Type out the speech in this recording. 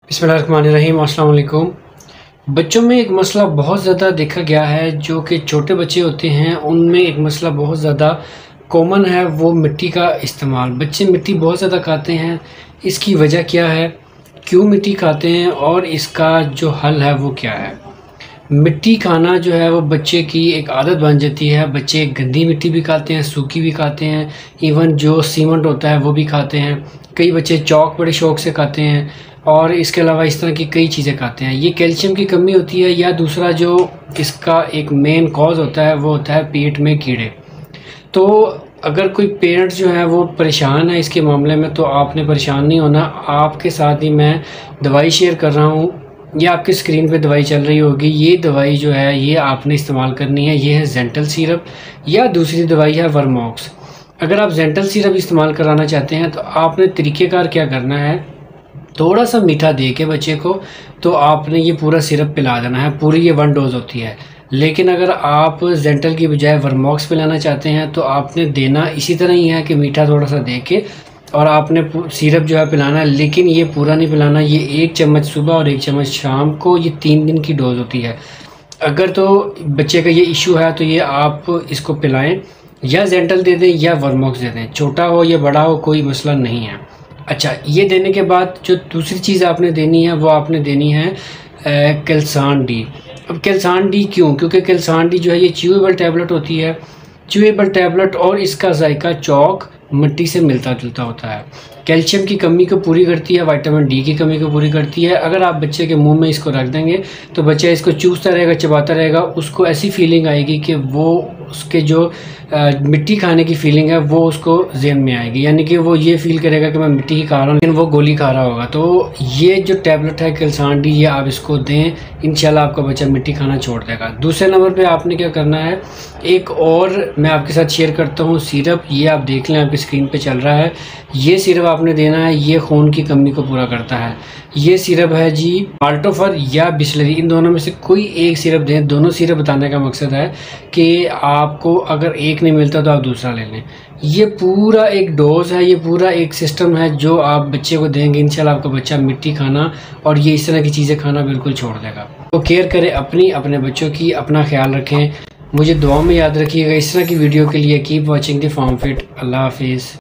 बिस्मिल्लाहिर्रहमानिर्रहीम। अस्सलाम वालेकुम। बच्चों में एक मसला बहुत ज़्यादा देखा गया है, जो कि छोटे बच्चे होते हैं उनमें एक मसला बहुत ज़्यादा कॉमन है, वो मिट्टी का इस्तेमाल। बच्चे मिट्टी बहुत ज़्यादा खाते हैं। इसकी वजह क्या है, क्यों मिट्टी खाते हैं और इसका जो हल है वो क्या है। मिट्टी खाना जो है वो बच्चे की एक आदत बन जाती है। बच्चे गंदी मिट्टी भी खाते हैं, सूखी भी खाते हैं, इवन जो सीमेंट होता है वो भी खाते हैं। कई बच्चे चौक बड़े शौक़ से खाते हैं और इसके अलावा इस तरह की कई चीज़ें खाते हैं। ये कैल्शियम की कमी होती है, या दूसरा जो इसका एक मेन कॉज होता है वो होता है पेट में कीड़े। तो अगर कोई पेरेंट्स जो है वो परेशान है इसके मामले में, तो आपने परेशान नहीं होना। आपके साथ ही मैं दवाई शेयर कर रहा हूँ, ये आपकी स्क्रीन पे दवाई चल रही होगी। ये दवाई जो है ये आपने इस्तेमाल करनी है। ये है जेंटल सिरप, या दूसरी दवाई है वर्मॉक्स। अगर आप जेंटल सिरप इस्तेमाल कराना चाहते हैं तो आपने तरीक़ेकार क्या करना है, थोड़ा सा मीठा दे के बच्चे को तो आपने ये पूरा सिरप पिला देना है। पूरी ये 1 डोज होती है। लेकिन अगर आप जेंटल की बजाय वर्मॉक्स पिलाना चाहते हैं तो आपने देना इसी तरह ही है कि मीठा थोड़ा सा दे के और आपने सिरप जो है पिलाना है, लेकिन ये पूरा नहीं पिलाना। ये 1 चम्मच सुबह और 1 चम्मच शाम को, ये 3 दिन की डोज होती है। अगर तो बच्चे का ये इशू है तो ये आप इसको पिलाएं, या जेंटल दे दें या वर्मॉक्स दे दें। छोटा हो या बड़ा हो कोई मसला नहीं है। अच्छा, ये देने के बाद जो दूसरी चीज़ आपने देनी है वो आपने देनी है केल्सान डी। अब केल्सान डी क्यों? क्योंकि केल्सान डी जो है ये च्यूएबल टैबलेट होती है। च्यूएबल टैबलेट और इसका जायका चौक मिट्टी से मिलता जुलता होता है। कैल्शियम की कमी को पूरी करती है, विटामिन डी की कमी को पूरी करती है। अगर आप बच्चे के मुंह में इसको रख देंगे तो बच्चा इसको चूसता रहेगा, चबाता रहेगा। उसको ऐसी फीलिंग आएगी कि वो उसके जो मिट्टी खाने की फीलिंग है वो उसको ज़हन में आएगी, यानी कि वो ये फील करेगा कि मैं मिट्टी ही खा रहा हूँ, लेकिन वो गोली खा रहा होगा। तो ये जो टैबलेट है केल्सान डी, ये आप इसको दें, इंशाल्लाह आपका बच्चा मिट्टी खाना छोड़ देगा। दूसरे नंबर पे आपने क्या करना है, एक और मैं आपके साथ शेयर करता हूँ सिरप। ये आप देख लें, आपकी स्क्रीन पे चल रहा है। ये सिरप आपने देना है, ये खून की कमी को पूरा करता है। ये सिरप है जी माल्टोफर या बिस्लरी, इन दोनों में से कोई एक सिरप दें। दोनों सिरप बताने का मकसद है कि आपको अगर एक नहीं मिलता तो आप दूसरा ले लें। ये पूरा एक डोज है, ये पूरा एक सिस्टम है जो आप बच्चे को देंगे। इंशाल्लाह आपका बच्चा मिट्टी खाना और ये इस तरह की चीज़ें खाना बिल्कुल छोड़ देगा। तो केयर करें अपनी, अपने बच्चों की, अपना ख्याल रखें। मुझे दुआ में याद रखिएगा। इस तरह की वीडियो के लिए keep watching the farm fit. अल्लाह हाफिज़।